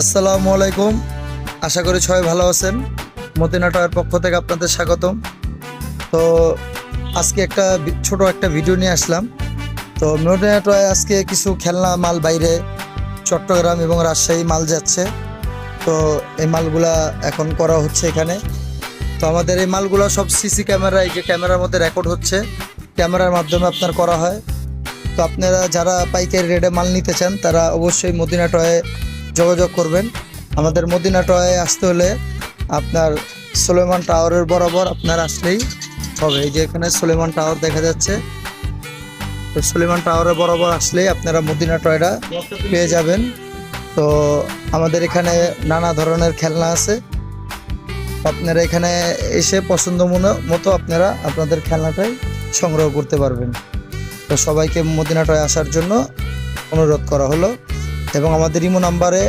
আসসালামু আলাইকুম। আশা করি সবাই ভালো আছেন। মদিনা টয়ের পক্ষ থেকে আপনাদের স্বাগতম। তো আজকে ছোট একটা ভিডিও নিয়ে আসলাম। তো মদিনা টয়ে আজকে কিছু খেলনা মাল বাইরে চট্টগ্রাম এবং রাজশাহী মাল যাচ্ছে। তো এই মালগুলা এখন করা হচ্ছে এখানে। তো আমাদের এই মালগুলা সব সিসি ক্যামেরা, এই যে ক্যামেরার মধ্যে রেকর্ড হচ্ছে, ক্যামেরার মাধ্যমে আপনার করা হয়। তো আপনারা যারা পাইকারি রেটে মাল নিতে চান তারা অবশ্যই মদিনা টয়ে যোগাযোগ করবেন। আমাদের মদিনা টয়ে আসতে হলে আপনার সুলেমান টাওয়ারের বরাবর আপনার আসলেই হবে। এই যে এখানে সুলেমান টাওয়ার দেখা যাচ্ছে, তো সুলেমান টাওয়ারের বরাবর আসলেই আপনারা মদিনা টয়টা পেয়ে যাবেন। তো আমাদের এখানে নানা ধরনের খেলনা আছে। আপনারা এখানে এসে পছন্দ মতো আপনারা আপনাদের খেলনাটাই সংগ্রহ করতে পারবেন। তো সবাইকে মদিনা টয় আসার জন্য অনুরোধ করা হলো এবং আমাদের ইমো নাম্বারে